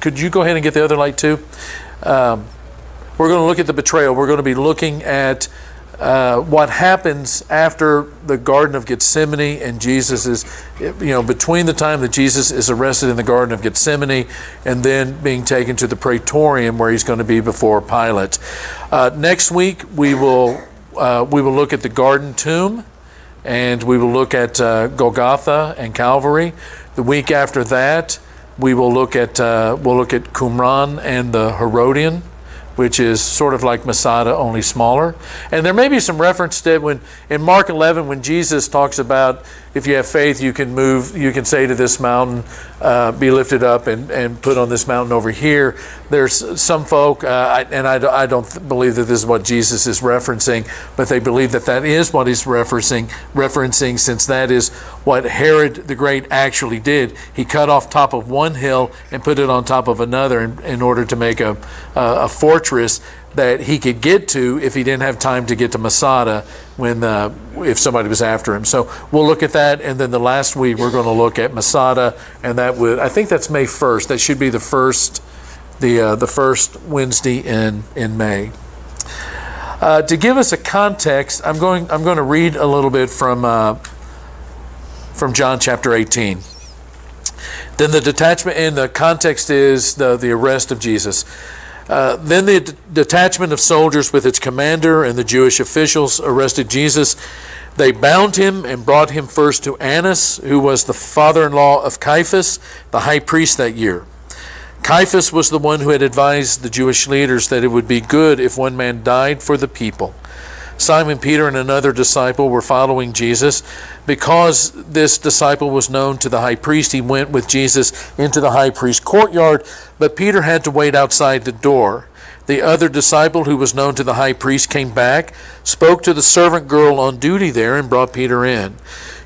could you go ahead and get the other light too? We're going to look at the betrayal. We're going to be looking at what happens after the Garden of Gethsemane, and Jesus is, between the time that Jesus is arrested in the Garden of Gethsemane and then being taken to the Praetorium where he's going to be before Pilate. Next week we will look at the Garden Tomb, and we will look at Golgotha and Calvary. The week after that, we will look at Qumran and the Herodian, which is sort of like Masada, only smaller. And there may be some reference to when in Mark 11, when Jesus talks about if you have faith, you can say to this mountain, be lifted up and put on this mountain over here. There's some folk, and I don't believe that this is what Jesus is referencing, but they believe that that is what he's referencing, since that is what Herod the Great actually did. He cut off top of one hill and put it on top of another in order to make a fortress that he could get to if he didn't have time to get to Masada if somebody was after him. So we'll look at that, and then the last week we're going to look at Masada, and I think that's May 1st. That should be the first Wednesday in May. To give us a context, I'm going to read a little bit from John chapter 18. Then the detachment, and the context is the arrest of Jesus. Then the detachment of soldiers with its commander and the Jewish officials arrested Jesus. They bound him and brought him first to Annas, who was the father-in-law of Caiaphas, the high priest that year. Caiaphas was the one who had advised the Jewish leaders that it would be good if one man died for the people. Simon Peter and another disciple were following Jesus. Because this disciple was known to the high priest, he went with Jesus into the high priest's courtyard, but Peter had to wait outside the door. The other disciple, who was known to the high priest, came back, spoke to the servant girl on duty there, and brought Peter in.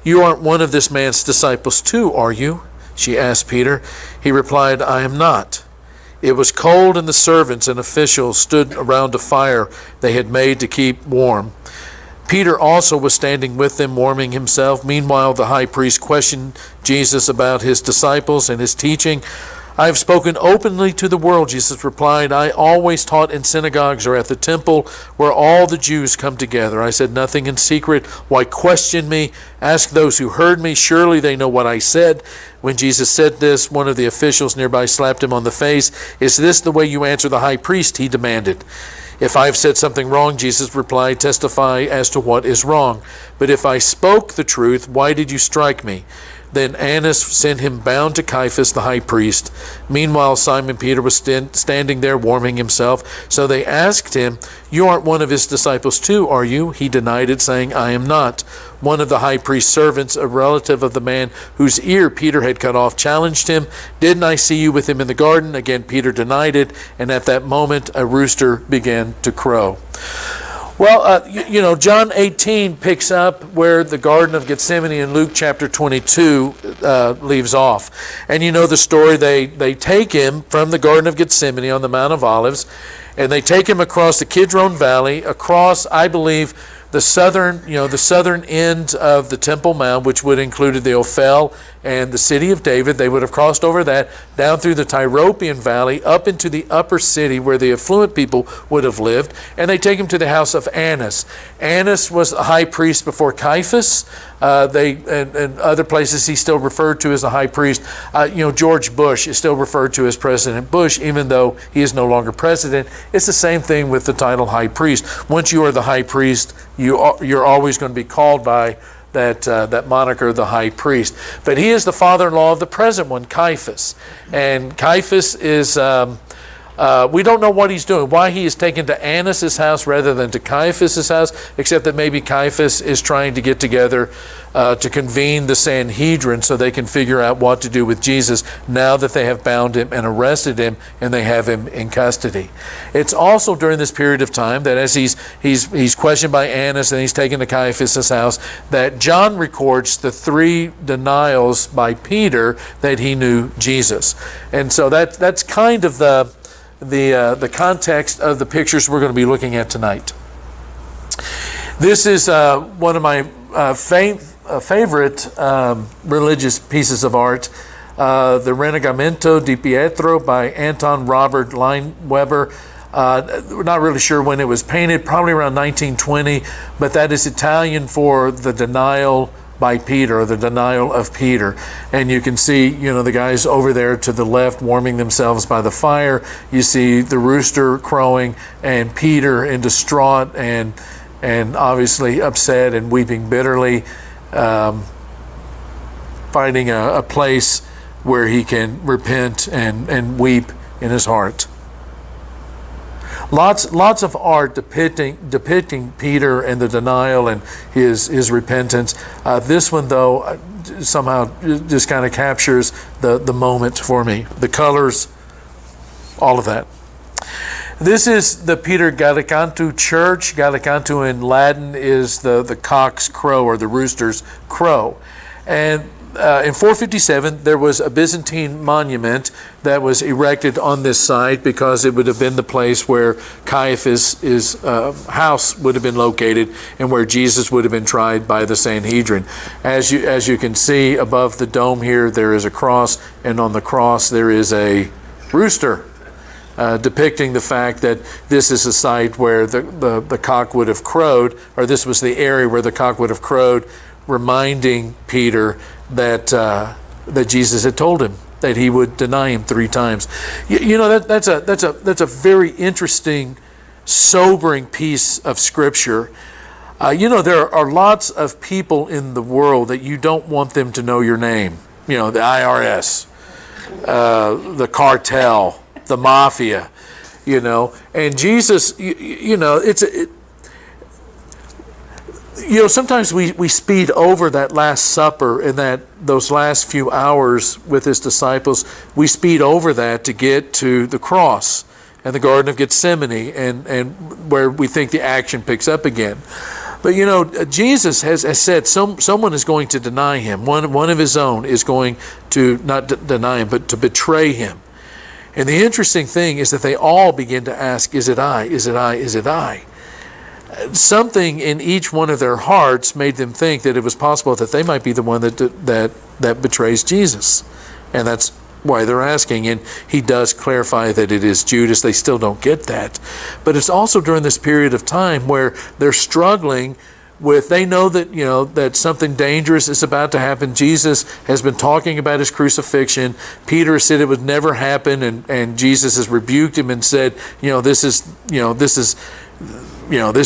"You aren't one of this man's disciples too, are you?" she asked Peter. He replied, "I am not." It was cold, and the servants and officials stood around a fire they had made to keep warm. Peter also was standing with them, warming himself. Meanwhile, the high priest questioned Jesus about his disciples and his teaching. "I have spoken openly to the world," Jesus replied. "I always taught in synagogues or at the temple where all the Jews come together. I said nothing in secret. Why question me? Ask those who heard me. Surely they know what I said." When Jesus said this, one of the officials nearby slapped him on the face. "Is this the way you answer the high priest?" he demanded. "If I have said something wrong," Jesus replied, "testify as to what is wrong. But if I spoke the truth, why did you strike me?" Then Annas sent him bound to Caiaphas the high priest. Meanwhile, Simon Peter was standing there warming himself. So they asked him, "You aren't one of his disciples too, are you?" He denied it, saying, "I am not." One of the high priest's servants, a relative of the man whose ear Peter had cut off, challenged him, "Didn't I see you with him in the garden?" Again, Peter denied it, and at that moment a rooster began to crow. Well, John 18 picks up where the Garden of Gethsemane in Luke chapter 22 leaves off. And you know the story. They take him from the Garden of Gethsemane on the Mount of Olives, and they take him across the Kidron Valley, across, I believe, the southern end of the Temple Mount, which would include the Ophel and the city of David. They would have crossed over that, down through the Tyropoeon Valley, up into the upper city where the affluent people would have lived, and they take him to the house of Annas. Annas was the high priest before Caiaphas. And other places he's still referred to as a high priest. George Bush is still referred to as President Bush, even though he is no longer president. It's the same thing with the title high priest. Once you are the high priest, you're always going to be called by that moniker, the high priest. But he is the father-in-law of the present one, Caiaphas. And Caiaphas is... we don't know what he's doing, why he is taken to Annas' house rather than to Caiaphas' house, except that maybe Caiaphas is trying to get together to convene the Sanhedrin so they can figure out what to do with Jesus now that they have bound him and arrested him and they have him in custody. It's also during this period of time that as he's questioned by Annas and he's taken to Caiaphas' house, that John records the 3 denials by Peter that he knew Jesus. And so that's kind of the context of the pictures we're going to be looking at tonight. This is one of my favorite religious pieces of art. the Renegramento di Pietro by Anton Robert Lineweber. We're not really sure when it was painted, probably around 1920, but that is Italian for the denial by Peter, or the denial of Peter. And you can see, the guys over there to the left warming themselves by the fire. You see the rooster crowing, and Peter in distraught and obviously upset and weeping bitterly, finding a place where he can repent and weep in his heart. Lots of art depicting Peter and the denial and his repentance. This one, though, somehow just kind of captures the moment for me. The colors, all of that. This is the Peter Gallicantu church. Gallicantu in Latin is the cock's crow, or the rooster's crow. And in 457, there was a Byzantine monument that was erected on this site because it would have been the place where Caiaphas' house would have been located and where Jesus would have been tried by the Sanhedrin. As you can see above the dome here, there is a cross, and on the cross there is a rooster, depicting the fact that this is a site where the cock would have crowed, or this was the area where the cock would have crowed, reminding Peter that Jesus had told him that he would deny him 3 times. That's a very interesting, sobering piece of Scripture. There are lots of people in the world that you don't want them to know your name. The IRS, the cartel, the mafia. And Jesus. Sometimes we speed over that Last Supper and those last few hours with his disciples. We speed over that to get to the cross and the Garden of Gethsemane, and where we think the action picks up again. But Jesus has said someone is going to deny him. One of his own is going to not deny him, but to betray him. And the interesting thing is that they all begin to ask, "Is it I? Is it I? Is it I?" Something in each one of their hearts made them think that it was possible that they might be the one that betrays Jesus. And that's why they're asking. And he does clarify that it is Judas. They still don't get that. But it's also during this period of time where they're struggling with, they know that, that something dangerous is about to happen. Jesus has been talking about his crucifixion. Peter said it would never happen. And Jesus has rebuked him and said, this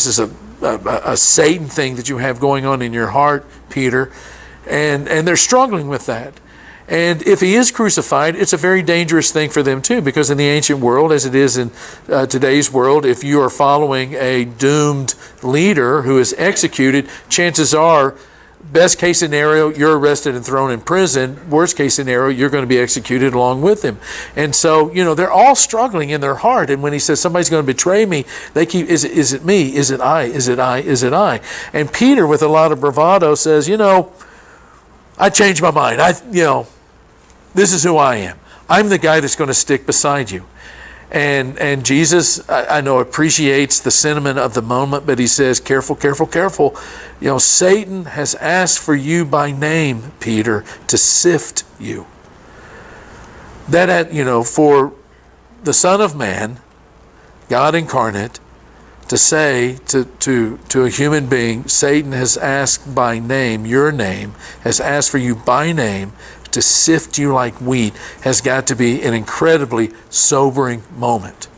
is a Satan thing that you have going on in your heart, Peter. And they're struggling with that. And if he is crucified, it's a very dangerous thing for them too, because in the ancient world, as it is in today's world, if you are following a doomed leader who is executed, chances are, best case scenario, you're arrested and thrown in prison. Worst case scenario, you're going to be executed along with him. And so, they're all struggling in their heart. And when he says somebody's going to betray me, they keep, is it me? Is it I? Is it I? Is it I? And Peter, with a lot of bravado, says, I changed my mind. This is who I am. I'm the guy that's going to stick beside you. And Jesus, I know, appreciates the sentiment of the moment, but he says, careful, careful, careful. Satan has asked for you by name, Peter, to sift you. That, for the Son of Man, God incarnate, to say to a human being, Satan has asked by name, your name, has asked for you by name to sift you like wheat, has got to be an incredibly sobering moment.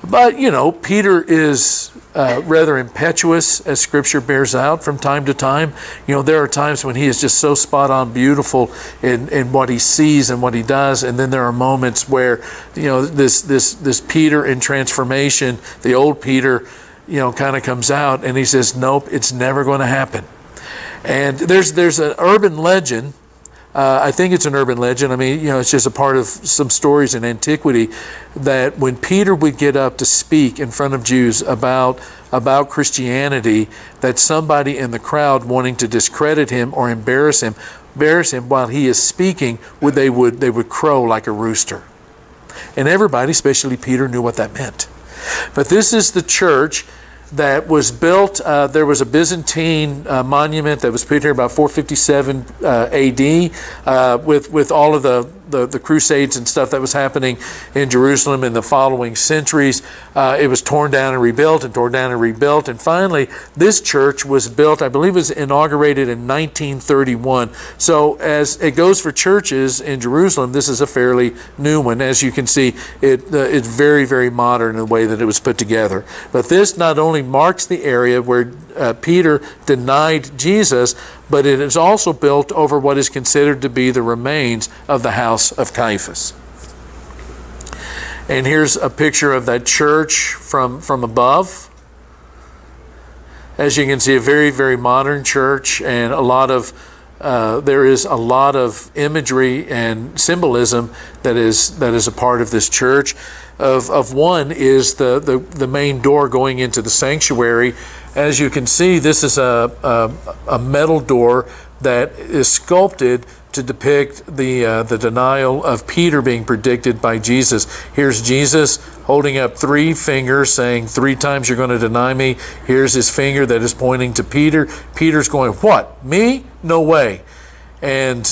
But, Peter is rather impetuous, as Scripture bears out from time to time. There are times when he is just so spot on beautiful in what he sees and what he does. And then there are moments where, this Peter in transformation, the old Peter, kind of comes out and he says, nope, it's never going to happen. And there's an urban legend. I think it's an urban legend. It's just a part of some stories in antiquity that when Peter would get up to speak in front of Jews about Christianity, that somebody in the crowd wanting to discredit him or embarrass him while he is speaking, they would crow like a rooster. And everybody, especially Peter, knew what that meant. But this is the church that was built. There was a Byzantine monument that was put here about 457 AD with all of the crusades and stuff that was happening in Jerusalem in the following centuries. It was torn down and rebuilt and torn down and rebuilt. And finally, this church was built, I believe it was inaugurated in 1931. So as it goes for churches in Jerusalem, this is a fairly new one. As you can see, it's very, very modern in the way that it was put together. But this not only marks the area where Peter denied Jesus, but it is also built over what is considered to be the remains of the house of Caiaphas. And here's a picture of that church from above. As you can see, a very, very modern church, and there is a lot of imagery and symbolism that is a part of this church. Of one is the main door going into the sanctuary. As you can see, this is a metal door that is sculpted to depict the denial of Peter being predicted by Jesus. Here's Jesus holding up 3 fingers saying, 3 times you're going to deny me. Here's his finger that is pointing to Peter. Peter's going, what? Me? No way. And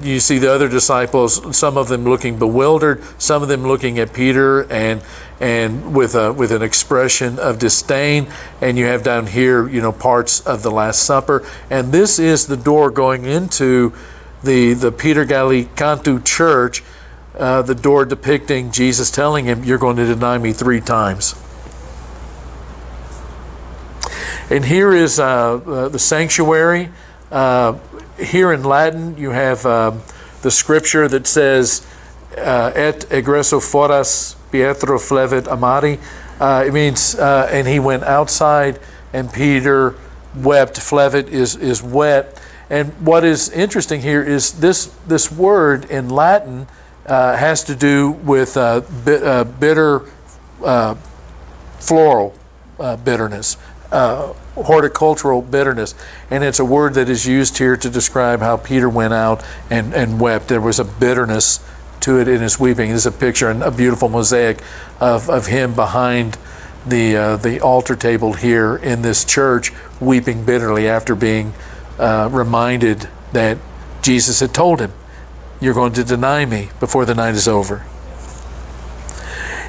you see the other disciples, some of them looking bewildered, some of them looking at Peter and with an expression of disdain. And you have down here, parts of the Last Supper. And this is the door going into the Peter Gallicantu church, the door depicting Jesus telling him, you're going to deny me 3 times. And here is the sanctuary. Here in Latin, you have the scripture that says, et egresso foras Pietro flevit amari. It means, and he went outside, and Peter wept. Flevit is wet. And what is interesting here is this word in Latin has to do with bitter floral bitterness. Horticultural bitterness, and it's a word that is used here to describe how Peter went out and wept. There was a bitterness to it in his weeping. This is a picture and a beautiful mosaic of him behind the altar table here in this church, weeping bitterly after being reminded that Jesus had told him, you're going to deny me before the night is over.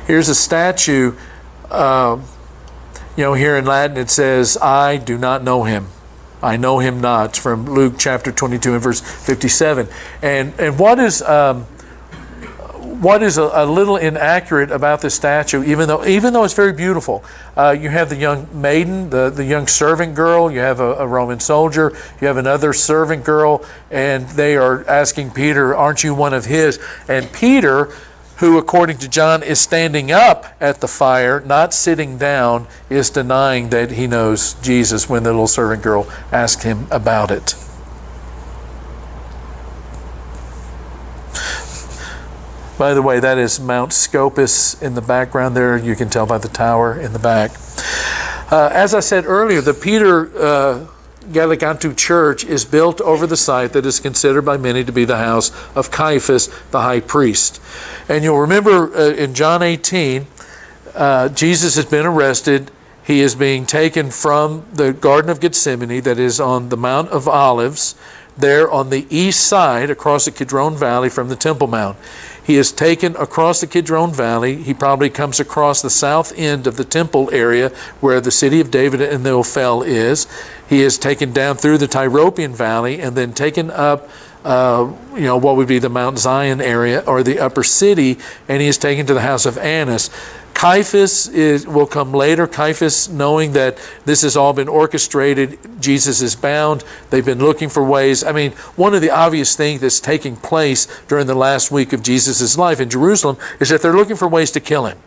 Here's a statue. Here in Latin it says, I do not know him. I know him not. It's from Luke chapter 22 and verse 57. And what is a little inaccurate about this statue, even though it's very beautiful, you have the young maiden, the young servant girl, you have a Roman soldier, you have another servant girl, and they are asking Peter, aren't you one of his? And Peter, who according to John is standing up at the fire, not sitting down, is denying that he knows Jesus when the little servant girl asked him about it. By the way, that is Mount Scopus in the background there. You can tell by the tower in the back. As I said earlier, the Peter Gallicantu church is built over the site that is considered by many to be the house of Caiaphas, the high priest. And you'll remember in John 18, Jesus has been arrested. He is being taken from the Garden of Gethsemane that is on the Mount of Olives, there on the east side across the Kidron Valley from the Temple Mount. He is taken across the Kidron Valley. He probably comes across the south end of the temple area where the city of David and the Ophel is. He is taken down through the Tyropian Valley and then taken up what would be the Mount Zion area or the upper city, and he is taken to the house of Annas. Caiaphas will come later. Caiaphas, knowing that this has all been orchestrated, Jesus is bound. They've been looking for ways. I mean, one of the obvious things that's taking place during the last week of Jesus' life in Jerusalem is that they're looking for ways to kill him.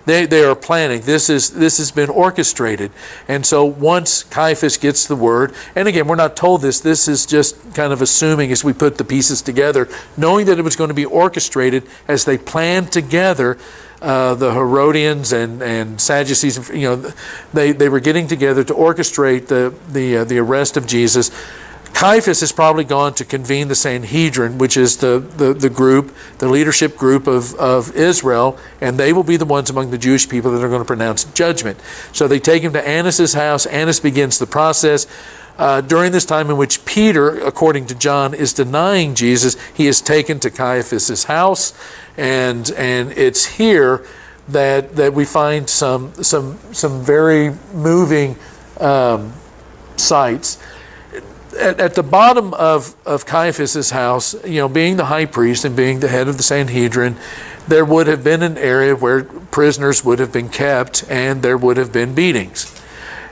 They are planning. This has been orchestrated. And so once Caiaphas gets the word, and again, we're not told this is just kind of assuming as we put the pieces together, knowing that it was going to be orchestrated as they planned together, the Herodians and Sadducees, they were getting together to orchestrate the arrest of Jesus. Caiaphas has probably gone to convene the Sanhedrin, which is the group, the leadership group of Israel, and they will be the ones among the Jewish people that are going to pronounce judgment. So they take him to Annas' house. Annas begins the process. During this time in which Peter, according to John, is denying Jesus, he is taken to Caiaphas' house, and it's here that we find some very moving sights. At the bottom of Caiaphas' house, being the high priest and being the head of the Sanhedrin, there would have been an area where prisoners would have been kept, and there would have been beatings.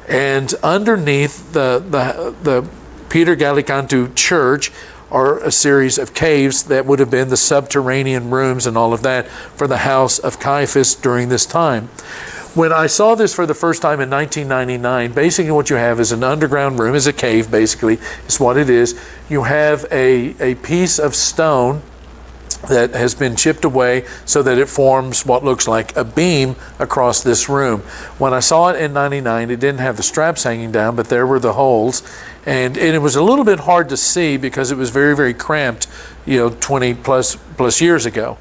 And underneath the Peter Gallicantu church are a series of caves that would have been the subterranean rooms and all of that for the house of Caiaphas during this time. When I saw this for the first time in 1999, basically what you have is an underground room, is a cave basically, is what it is. You have a piece of stone that has been chipped away so that it forms what looks like a beam across this room. When I saw it in 99, it didn't have the straps hanging down, but there were the holes. And it was a little bit hard to see because it was very, very cramped, 20 plus years ago.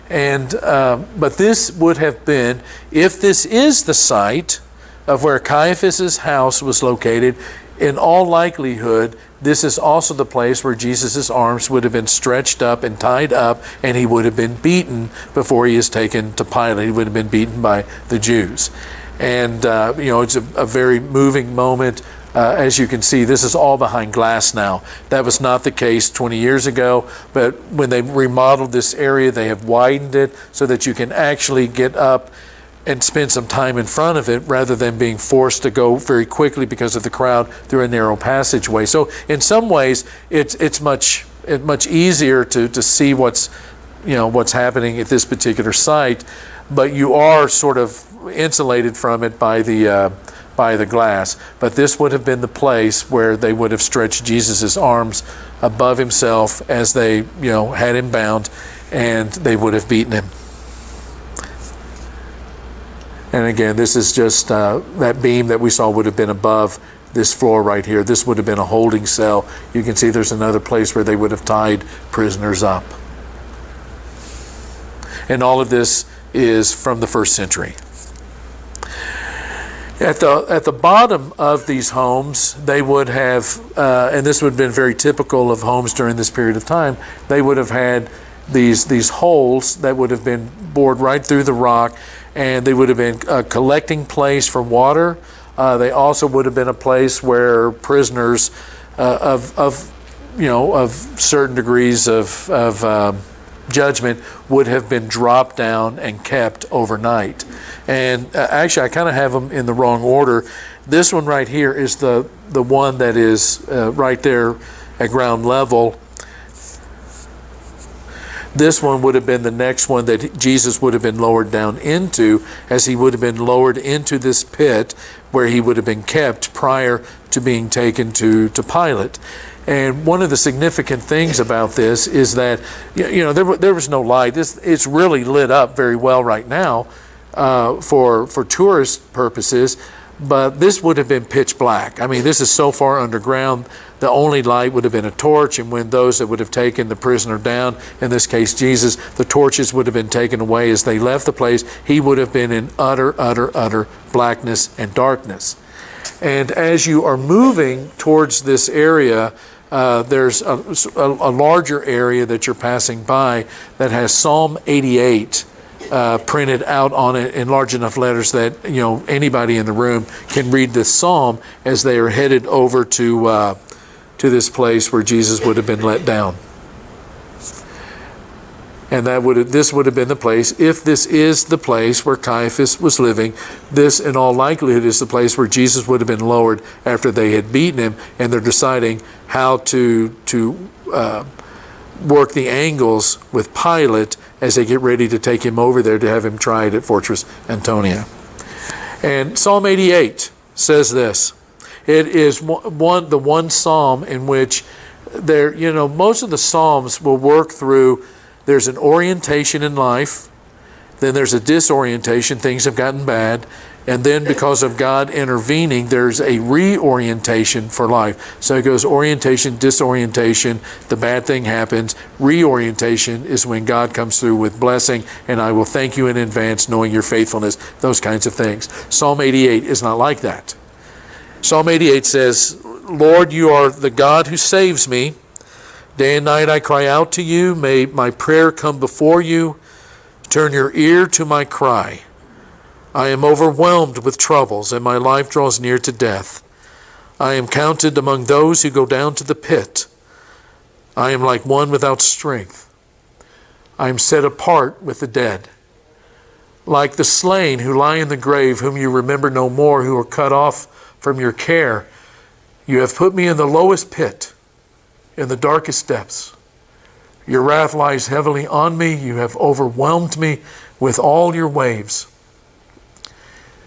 And but this would have been, if this is the site of where Caiaphas' house was located, in all likelihood, this is also the place where Jesus' arms would have been stretched up and tied up, and he would have been beaten before he is taken to Pilate. He would have been beaten by the Jews. And, it's a very moving moment. As you can see, this is all behind glass now. That was not the case 20 years ago, but when they remodeled this area, they have widened it so that you can actually get up and spend some time in front of it rather than being forced to go very quickly because of the crowd through a narrow passageway. So in some ways, it's much easier to see what's happening at this particular site, but you are sort of insulated from it by the glass. But this would have been the place where they would have stretched Jesus' arms above himself as they had him bound, and they would have beaten him. And again, this is just that beam that we saw would have been above this floor right here. This would have been a holding cell. You can see there's another place where they would have tied prisoners up. And all of this is from the first century. At the bottom of these homes, they would have, and this would have been very typical of homes during this period of time, they would have had these holes that would have been bored right through the rock, and they would have been a collecting place for water. They also would have been a place where prisoners of certain degrees of judgment would have been dropped down and kept overnight. And actually, I kind of have them in the wrong order. This one right here is the one that is right there at ground level. This one would have been the next one that Jesus would have been lowered down into, as he would have been lowered into this pit where he would have been kept prior to being taken to Pilate. And one of the significant things about this is that there was no light. It's really lit up very well right now for tourist purposes, but this would have been pitch black. I mean, this is so far underground, the only light would have been a torch, and when those that would have taken the prisoner down, in this case Jesus, the torches would have been taken away as they left the place, he would have been in utter blackness and darkness. And as you are moving towards this area, there's a larger area that you're passing by that has Psalm 88 printed out on it in large enough letters that anybody in the room can read this psalm as they are headed over to this place where Jesus would have been let down. And this would have been the place. If this is the place where Caiaphas was living, this in all likelihood is the place where Jesus would have been lowered after they had beaten him, and they're deciding how to work the angles with Pilate as they get ready to take him over there to have him tried at Fortress Antonia. And Psalm 88 says this. It is the one psalm in which most of the psalms will work through. There's an orientation in life, then there's a disorientation, things have gotten bad, And then because of God intervening, there's a reorientation for life. So it goes orientation, disorientation, the bad thing happens. Reorientation is when God comes through with blessing, and I will thank you in advance, knowing your faithfulness, those kinds of things. Psalm 88 is not like that. Psalm 88 says, Lord, you are the God who saves me. Day and night I cry out to you. May my prayer come before you. Turn your ear to my cry. I am overwhelmed with troubles, and my life draws near to death. I am counted among those who go down to the pit. I am like one without strength. I am set apart with the dead. Like the slain who lie in the grave, whom you remember no more, who are cut off from your care, you have put me in the lowest pit, in the darkest depths. Your wrath lies heavily on me. You have overwhelmed me with all your waves.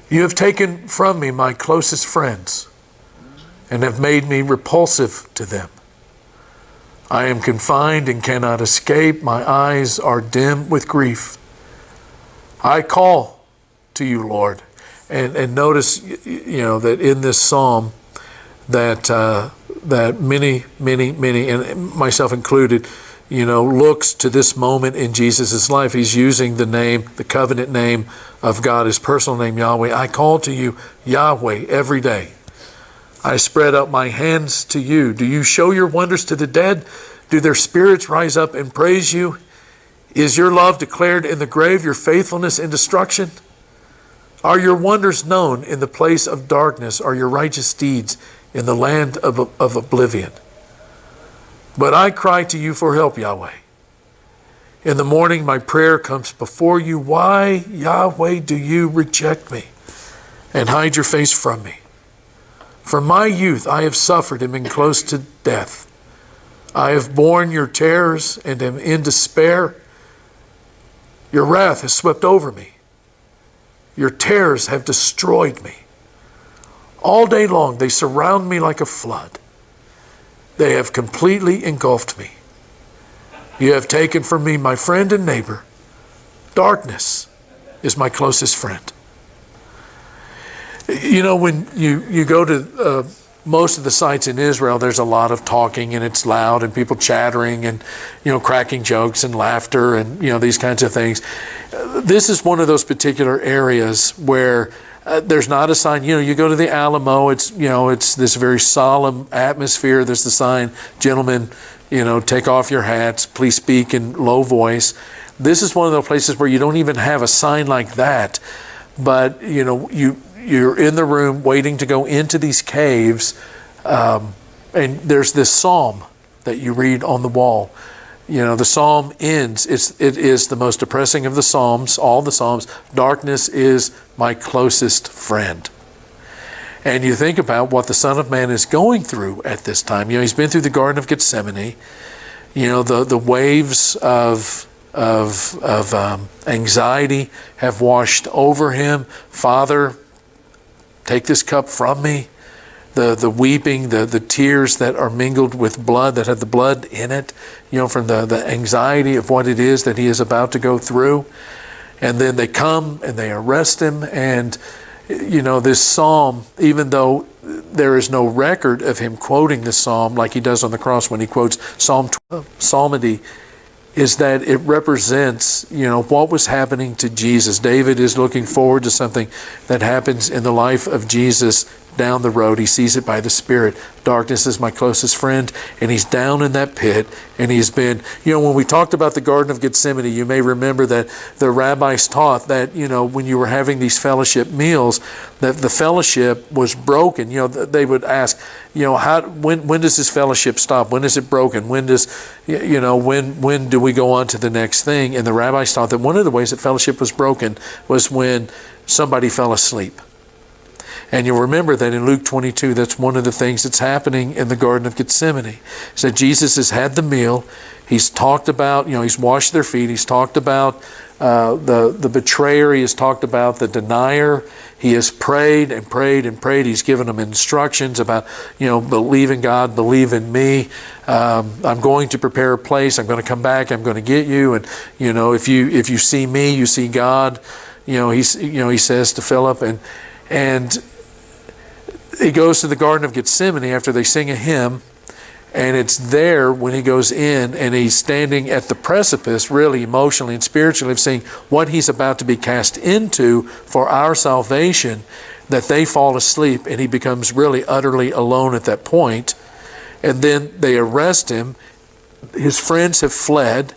You have taken from me my closest friends and have made me repulsive to them. I am confined and cannot escape. My eyes are dim with grief. I call to you, Lord. And notice, that in this psalm that many, and myself included, looks to this moment in Jesus' life. He's using the name, the covenant name of God, his personal name, Yahweh. I call to you, Yahweh, every day. I spread out my hands to you. Do you show your wonders to the dead? Do their spirits rise up and praise you? Is your love declared in the grave, your faithfulness in destruction? Are your wonders known in the place of darkness? Are your righteous deeds in the land of oblivion? But I cry to you for help, Yahweh. In the morning my prayer comes before you. Why, Yahweh, do you reject me and hide your face from me? From my youth I have suffered and been close to death. I have borne your terrors and am in despair. Your wrath has swept over me. Your terrors have destroyed me. All day long they surround me like a flood. They have completely engulfed me. You have taken from me my friend and neighbor. Darkness is my closest friend. When you go to most of the sites in Israel, there's a lot of talking and it's loud and people chattering and, cracking jokes and laughter and, these kinds of things. This is one of those particular areas where there's not a sign. You go to the Alamo, it's this very solemn atmosphere. There's the sign, gentlemen, take off your hats, please speak in low voice. This is one of those places where you don't even have a sign like that, but you're in the room waiting to go into these caves, and there's this psalm that you read on the wall. The psalm ends, it is the most depressing of the psalms, all the psalms. Darkness is my closest friend. And you think about what the Son of Man is going through at this time. He's been through the Garden of Gethsemane. The waves of anxiety have washed over him. Father, take this cup from me. The weeping, the tears that are mingled with blood, that have the blood in it, from the anxiety of what it is that he is about to go through. And then they come and they arrest him. And, this psalm, even though there is no record of him quoting this psalm like he does on the cross when he quotes psalmody, is that it represents, what was happening to Jesus. David is looking forward to something that happens in the life of Jesus down the road. He sees it by the Spirit. Darkness is my closest friend, and he's down in that pit, and he's been, when we talked about the Garden of Gethsemane, you may remember that the rabbis taught that, when you were having these fellowship meals, that the fellowship was broken. They would ask, when does this fellowship stop? When is it broken? When does, when do we go on to the next thing? And the rabbis taught that one of the ways that fellowship was broken was when somebody fell asleep. And you'll remember that in Luke 22, that's one of the things that's happening in the Garden of Gethsemane. So Jesus has had the meal. He's talked about, he's washed their feet. He's talked about the betrayer. He has talked about the denier. He has prayed and prayed and prayed. He's given them instructions about, believe in God, believe in me. I'm going to prepare a place. I'm going to come back. I'm going to get you. And, if you see me, you see God. He says to Philip, And he goes to the Garden of Gethsemane after they sing a hymn, and it's there when he goes in and he's standing at the precipice, really emotionally and spiritually, of seeing what he's about to be cast into for our salvation, that they fall asleep and he becomes really utterly alone at that point. And then they arrest him. His friends have fled.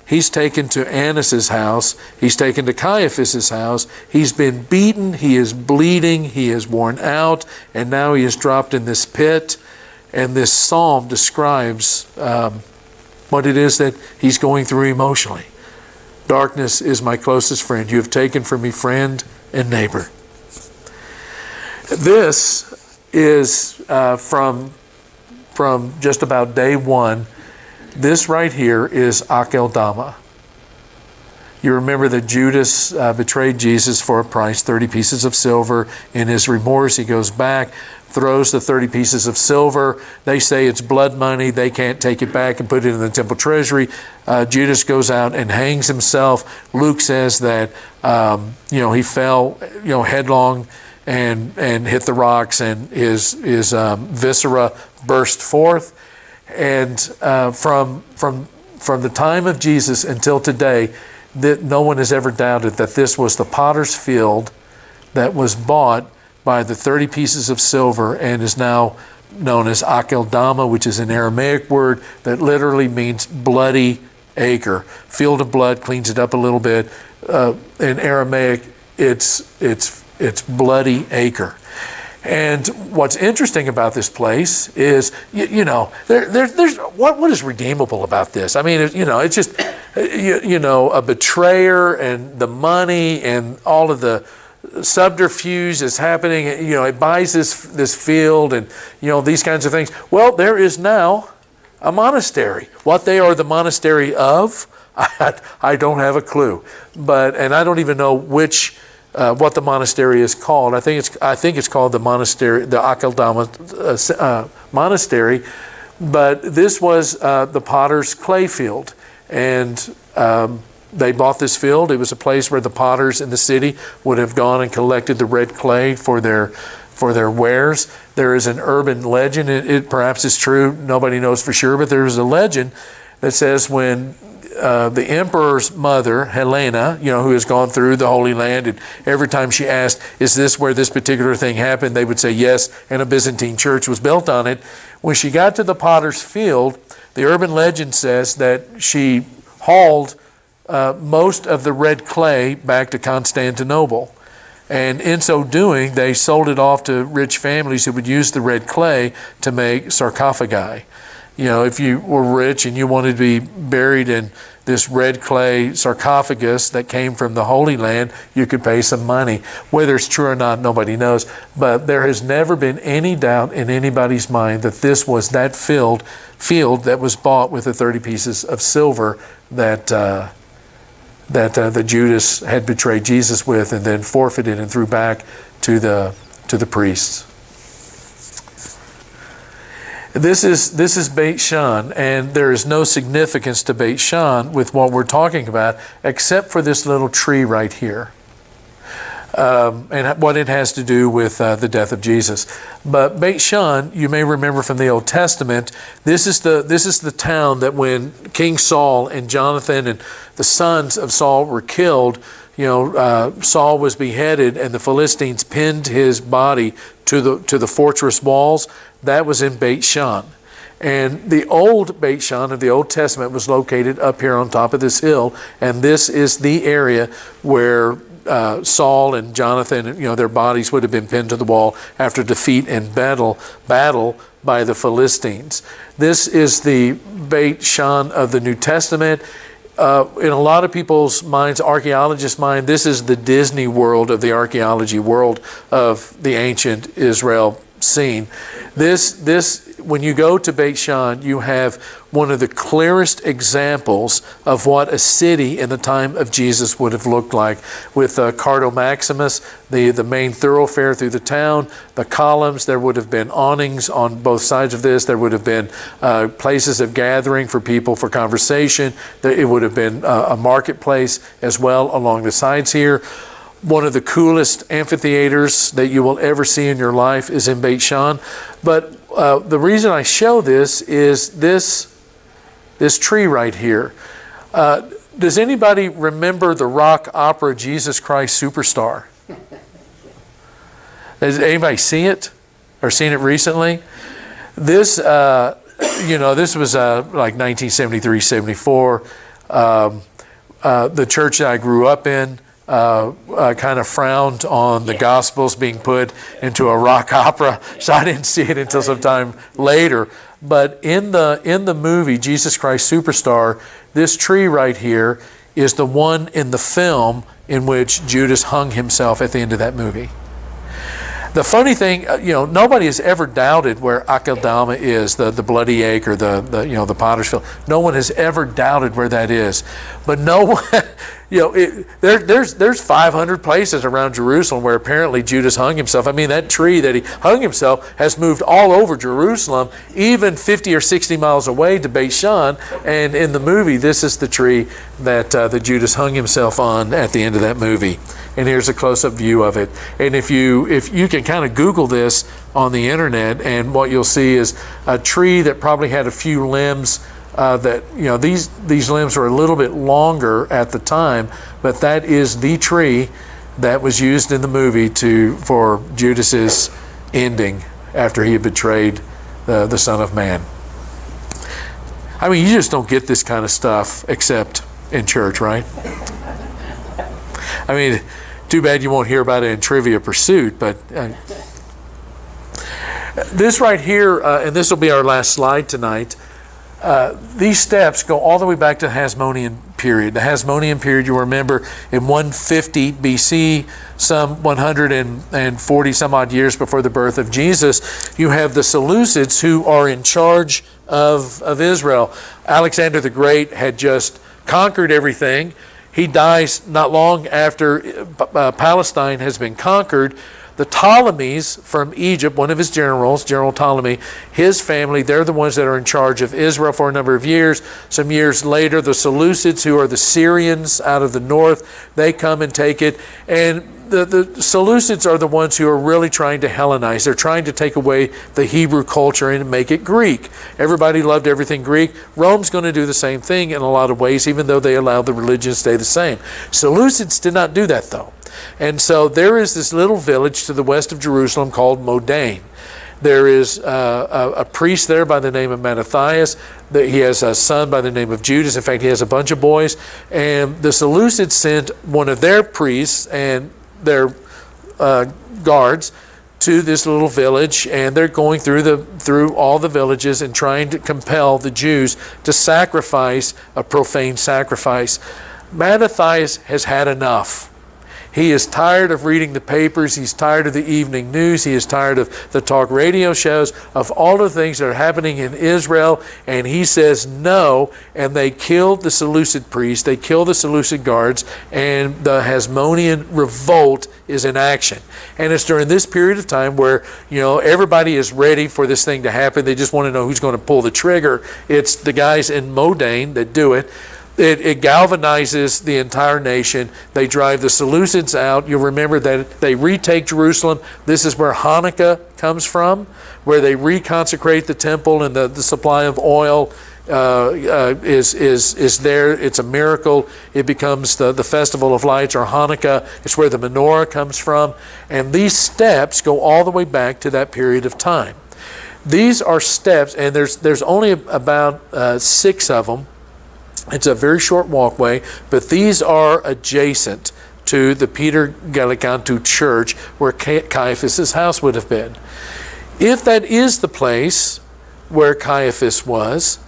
He's taken to Annas' house. He's taken to Caiaphas' house. He's been beaten. He is bleeding. He is worn out. And now he is dropped in this pit. And this psalm describes what it is that he's going through emotionally. Darkness is my closest friend. You have taken from me friend and neighbor. This is from just about day one. This right here is Akeldama. You remember that Judas betrayed Jesus for a price, 30 pieces of silver. In his remorse, he goes back, throws the 30 pieces of silver. They say it's blood money. They can't take it back and put it in the temple treasury. Judas goes out and hangs himself. Luke says that he fell headlong and hit the rocks, and his viscera burst forth. And from the time of Jesus until today, that no one has ever doubted that this was the potter's field that was bought by the 30 pieces of silver and is now known as Akeldama, which is an Aramaic word that literally means bloody acre. Field of blood, cleans it up a little bit. In Aramaic, it's bloody acre. And what's interesting about this place is, there's what is redeemable about this? I mean, it's just, a betrayer and the money and all of the subterfuge that's happening. It buys this field and, these kinds of things. Well, there is now a monastery. What they are the monastery of, I don't have a clue. And I don't even know what the monastery is called. I think it's called the monastery, the Akeldama monastery. But this was the potter's clay field, and they bought this field. It was a place where the potters in the city would have gone and collected the red clay for their wares. There is an urban legend. It perhaps is true. Nobody knows for sure, but there is a legend that says when the emperor's mother, Helena, who has gone through the Holy Land, and every time she asked, is this where this particular thing happened? They would say yes, and a Byzantine church was built on it. When she got to the potter's field, the urban legend says that she hauled most of the red clay back to Constantinople. And in so doing, they sold it off to rich families who would use the red clay to make sarcophagi. If you were rich and you wanted to be buried in this red clay sarcophagus that came from the Holy Land, you could pay some money. Whether it's true or not, nobody knows. But there has never been any doubt in anybody's mind that this was that field that was bought with the 30 pieces of silver that Judas had betrayed Jesus with, and then forfeited and threw back to the priests. This is Beit Shean, and there is no significance to Beit Shean with what we're talking about, except for this little tree right here, and what it has to do with the death of Jesus. But Beit Shean, you may remember from the Old Testament, this is the town that when King Saul and Jonathan and the sons of Saul were killed, Saul was beheaded and the Philistines pinned his body to the fortress walls. That was in Beit Shean. And the old Beit Shean of the Old Testament was located up here on top of this hill. And this is the area where Saul and Jonathan, their bodies would have been pinned to the wall after defeat and battle by the Philistines. This is the Beit Shean of the New Testament. In a lot of people's minds, archaeologists' mind, this is the Disney World of the archaeology world of the ancient Israel scene. When you go to Beit Shean, you have one of the clearest examples of what a city in the time of Jesus would have looked like, with Cardo Maximus, the main thoroughfare through the town, the columns. There would have been awnings on both sides of this. There would have been places of gathering for people for conversation. It would have been a marketplace as well along the sides here. One of the coolest amphitheaters that you will ever see in your life is in Beit Shean. But the reason I show this is this tree right here. Does anybody remember the rock opera Jesus Christ Superstar? Has anybody seen it or seen it recently? This, this was like 1973, 74. The church that I grew up in kind of frowned on the Gospels being put into a rock opera, so I didn't see it until some time later. But in the movie Jesus Christ Superstar, this tree right here is the one in the film in which Judas hung himself at the end of that movie. The funny thing, nobody has ever doubted where Akeldama is, the bloody egg or the potter's field. No one has ever doubted where that is. But no one, there's 500 places around Jerusalem where apparently Judas hung himself. I mean, that tree that he hung himself has moved all over Jerusalem, even 50 or 60 miles away to Beit Shean. And in the movie, this is the tree that Judas hung himself on at the end of that movie. And here's a close-up view of it. And if you can kind of Google this on the internet, and what you'll see is a tree that probably had a few limbs these limbs were a little bit longer at the time, but that is the tree that was used in the movie for Judas's ending after he had betrayed the Son of Man. I mean, you just don't get this kind of stuff except in church, right? I mean, too bad you won't hear about it in Trivia Pursuit, but this right here, and this will be our last slide tonight, these steps go all the way back to the Hasmonean period. The Hasmonean period, you remember, in 150 BC, some 140 some odd years before the birth of Jesus, you have the Seleucids who are in charge of Israel. Alexander the Great had just conquered everything. He dies not long after Palestine has been conquered. The Ptolemies from Egypt, one of his generals, General Ptolemy, his family, they're the ones that are in charge of Israel for a number of years. Some years later, the Seleucids, who are the Syrians out of the north, they come and take it. And the Seleucids are the ones who are really trying to Hellenize. They're trying to take away the Hebrew culture and make it Greek. Everybody loved everything Greek. Rome's going to do the same thing in a lot of ways, even though they allow the religion to stay the same. Seleucids did not do that, though. And so there is this little village to the west of Jerusalem called Modane. There is a priest there by the name of Mattathias. He has a son by the name of Judas. In fact, he has a bunch of boys. And the Seleucids sent one of their priests and their guards to this little village, and they're going through all the villages and trying to compel the Jews to sacrifice a profane sacrifice. Mattathias has had enough. He is tired of reading the papers. He's tired of the evening news. He is tired of the talk radio shows, of all the things that are happening in Israel. And he says no. And they killed the Seleucid priests. They killed the Seleucid guards. And the Hasmonean revolt is in action. And it's during this period of time where, everybody is ready for this thing to happen. They just want to know who's going to pull the trigger. It's the guys in Modane that do it. It galvanizes the entire nation. They drive the Seleucids out. You'll remember that they retake Jerusalem. This is where Hanukkah comes from, where they reconsecrate the temple, and the supply of oil is there. It's a miracle. It becomes the Festival of Lights, or Hanukkah. It's where the menorah comes from. And these steps go all the way back to that period of time. These are steps, and there's only about 6 of them. It's a very short walkway, but these are adjacent to the Peter Gallicantu church where Caiaphas' house would have been. If that is the place where Caiaphas was,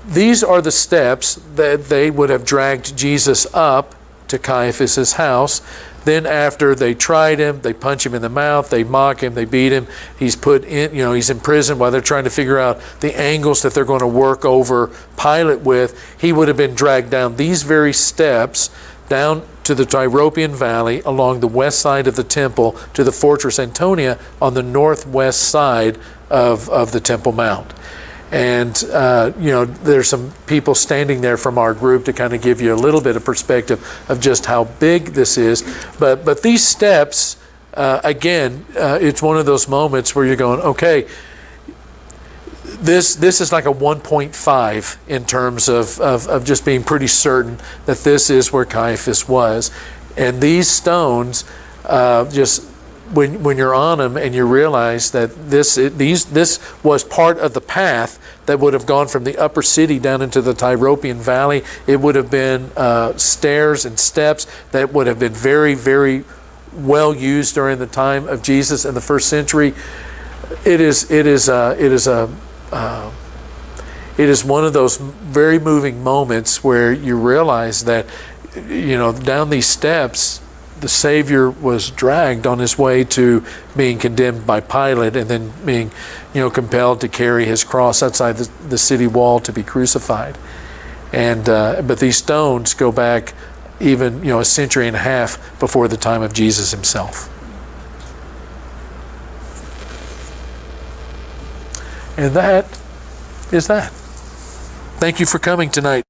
these are the steps that they would have dragged Jesus up to Caiaphas' house. Then after they tried him, they punch him in the mouth, they mock him, they beat him. He's put in, he's in prison while they're trying to figure out the angles that they're going to work over Pilate with. He would have been dragged down these very steps down to the Tyropian Valley along the west side of the temple to the Fortress Antonia on the northwest side of the Temple Mount. And there's some people standing there from our group to kind of give you a little bit of perspective of just how big this is. But these steps, again, it's one of those moments where you're going, okay, this is like a 1.5 in terms of just being pretty certain that this is where Caiaphas was. And these stones, just when you're on them and you realize that this was part of the path that would have gone from the upper city down into the Tyropian Valley. It would have been stairs and steps that would have been very, very well used during the time of Jesus in the first century. It is one of those very moving moments where you realize that, down these steps, the Savior was dragged on his way to being condemned by Pilate and then being, compelled to carry his cross outside the city wall to be crucified. And but these stones go back even, a century and a half before the time of Jesus himself. And that is that. Thank you for coming tonight.